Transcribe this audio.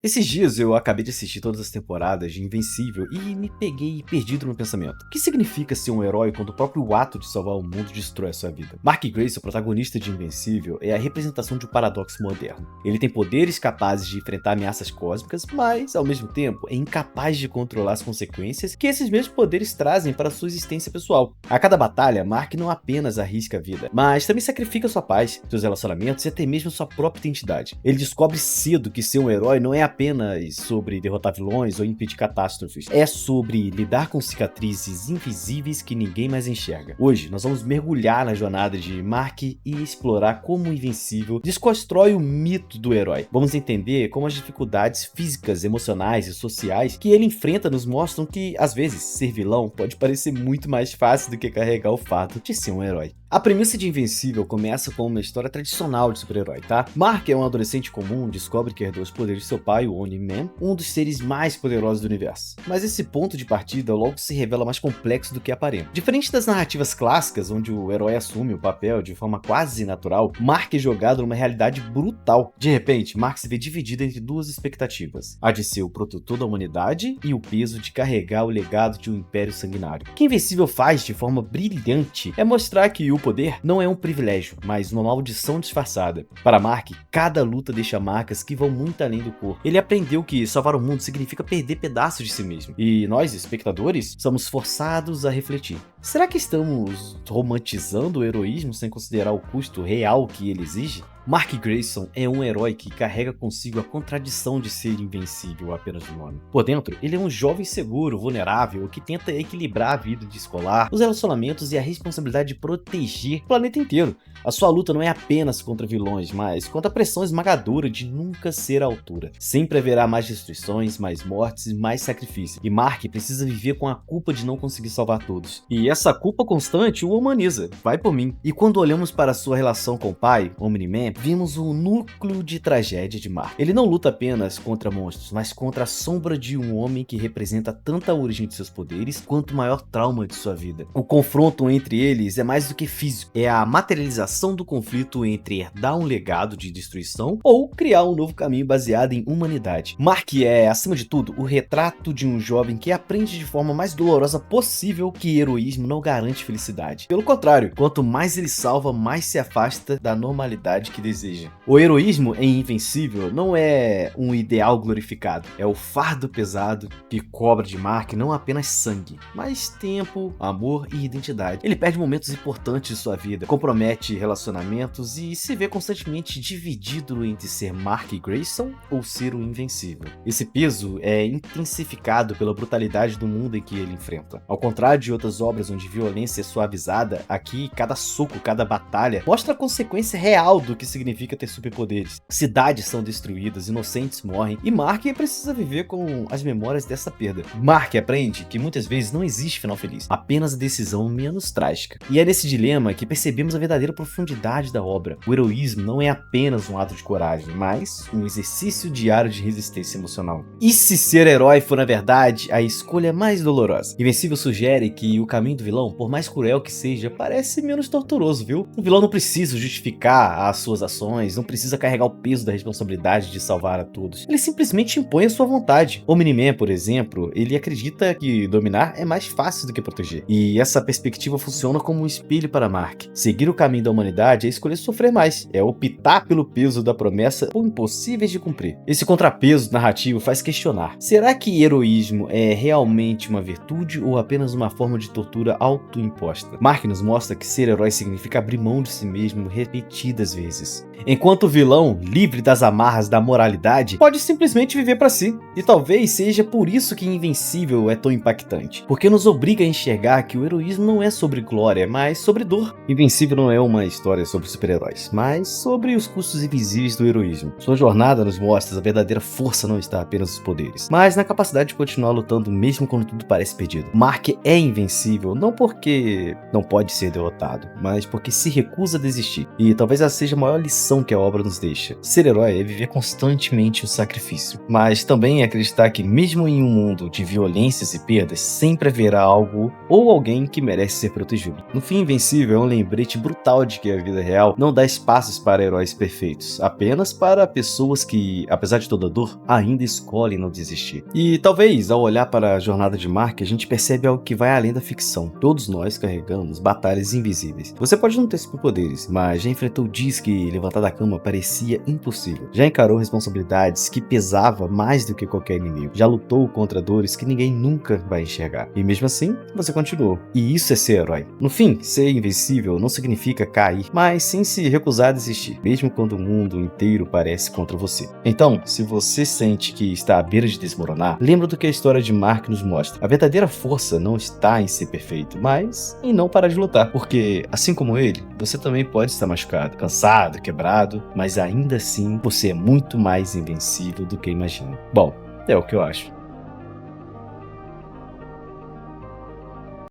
Esses dias eu acabei de assistir todas as temporadas de Invencível e me peguei perdido no pensamento. O que significa ser um herói quando o próprio ato de salvar o mundo destrói a sua vida? Mark Grayson, o protagonista de Invencível, é a representação de um paradoxo moderno. Ele tem poderes capazes de enfrentar ameaças cósmicas, mas, ao mesmo tempo, é incapaz de controlar as consequências que esses mesmos poderes trazem para sua existência pessoal. A cada batalha, Mark não apenas arrisca a vida, mas também sacrifica sua paz, seus relacionamentos e até mesmo sua própria identidade. Ele descobre cedo que ser um herói não é apenas sobre derrotar vilões ou impedir catástrofes, é sobre lidar com cicatrizes invisíveis que ninguém mais enxerga. Hoje, nós vamos mergulhar na jornada de Mark e explorar como o Invencível desconstrói o mito do herói. Vamos entender como as dificuldades físicas, emocionais e sociais que ele enfrenta nos mostram que, às vezes, ser vilão pode parecer muito mais fácil do que carregar o fato de ser um herói. A premissa de Invencível começa com uma história tradicional de super-herói, tá? Mark é um adolescente comum, descobre que herdou os poderes de seu pai, o Omni-Man, um dos seres mais poderosos do universo. Mas esse ponto de partida logo se revela mais complexo do que aparenta. Diferente das narrativas clássicas, onde o herói assume o papel de forma quase natural, Mark é jogado numa realidade brutal. De repente, Mark se vê dividido entre duas expectativas: a de ser o protetor da humanidade e o peso de carregar o legado de um império sanguinário. O que Invencível faz de forma brilhante é mostrar que o poder não é um privilégio, mas uma maldição disfarçada. Para Mark, cada luta deixa marcas que vão muito além do corpo. Ele aprendeu que salvar o mundo significa perder pedaços de si mesmo. E nós, espectadores, somos forçados a refletir. Será que estamos romantizando o heroísmo sem considerar o custo real que ele exige? Mark Grayson é um herói que carrega consigo a contradição de ser invencível apenas no nome. Por dentro, ele é um jovem seguro, vulnerável, que tenta equilibrar a vida de escolar, os relacionamentos e a responsabilidade de proteger o planeta inteiro. A sua luta não é apenas contra vilões, mas contra a pressão esmagadora de nunca ser à altura. Sempre haverá mais destruições, mais mortes e mais sacrifício. E Mark precisa viver com a culpa de não conseguir salvar todos. E essa culpa constante o humaniza. Vai por mim. E quando olhamos para sua relação com o pai, Omni-Man, vimos o núcleo de tragédia de Mark. Ele não luta apenas contra monstros, mas contra a sombra de um homem que representa tanto a origem de seus poderes quanto o maior trauma de sua vida. O confronto entre eles é mais do que físico, é a materialização do conflito entre herdar um legado de destruição ou criar um novo caminho baseado em humanidade. Mark é, acima de tudo, o retrato de um jovem que aprende de forma mais dolorosa possível que heroísmo não garante felicidade. Pelo contrário, quanto mais ele salva, mais se afasta da normalidade que deseja. O heroísmo em Invencível não é um ideal glorificado, é o fardo pesado que cobra de Mark não apenas sangue, mas tempo, amor e identidade. Ele perde momentos importantes de sua vida, compromete relacionamentos e se vê constantemente dividido entre ser Mark Grayson ou ser o Invencível. Esse peso é intensificado pela brutalidade do mundo em que ele enfrenta. Ao contrário de outras obras onde violência é suavizada, aqui cada soco, cada batalha mostra a consequência real do que significa ter superpoderes. Cidades são destruídas, inocentes morrem e Mark precisa viver com as memórias dessa perda. Mark aprende que muitas vezes não existe final feliz, apenas a decisão menos trágica. E é nesse dilema que percebemos a verdadeira profundidade da obra. O heroísmo não é apenas um ato de coragem, mas um exercício diário de resistência emocional. E se ser herói for, na verdade, a escolha mais dolorosa? Invencível sugere que o caminho do vilão, por mais cruel que seja, parece menos torturoso, viu? O vilão não precisa justificar as suas ações, não precisa carregar o peso da responsabilidade de salvar a todos. Ele simplesmente impõe a sua vontade. Omni-Man, por exemplo, ele acredita que dominar é mais fácil do que proteger. E essa perspectiva funciona como um espelho para Mark. Seguir o caminho da humanidade é escolher sofrer mais, é optar pelo peso da promessa por impossíveis de cumprir. Esse contrapeso narrativo faz questionar: será que heroísmo é realmente uma virtude ou apenas uma forma de tortura autoimposta? Mark nos mostra que ser herói significa abrir mão de si mesmo repetidas vezes. Enquanto o vilão, livre das amarras da moralidade, pode simplesmente viver para si. E talvez seja por isso que Invencível é tão impactante, porque nos obriga a enxergar que o heroísmo não é sobre glória, mas sobre dor. Invencível não é uma história sobre super-heróis, mas sobre os custos invisíveis do heroísmo. Sua jornada nos mostra que a verdadeira força não está apenas nos poderes, mas na capacidade de continuar lutando mesmo quando tudo parece perdido. Mark é invencível não porque não pode ser derrotado, mas porque se recusa a desistir. E talvez essa seja a maior lição que a obra nos deixa. Ser herói é viver constantemente o sacrifício, mas também é acreditar que mesmo em um mundo de violências e perdas, sempre haverá algo ou alguém que merece ser protegido. No fim, Invencível é um lembrete brutal de que a vida real não dá espaços para heróis perfeitos, apenas para pessoas que, apesar de toda dor, ainda escolhem não desistir. E talvez, ao olhar para a jornada de Mark, a gente percebe algo que vai além da ficção. Todos nós carregamos batalhas invisíveis. Você pode não ter superpoderes, mas já enfrentou dias que levantar da cama parecia impossível. Já encarou responsabilidades que pesava mais do que qualquer inimigo. Já lutou contra dores que ninguém nunca vai enxergar. E mesmo assim, você continuou. E isso é ser herói. No fim, ser invencível não significa cair, mas sim se recusar a desistir, mesmo quando o mundo inteiro parece contra você. Então, se você sente que está à beira de desmoronar, lembra do que a história de Mark nos mostra. A verdadeira força não está em ser perfeito, mas em não parar de lutar. Porque, assim como ele, você também pode estar machucado, cansado, quebrado, mas ainda assim você é muito mais invencível do que imagina. Bom, é o que eu acho.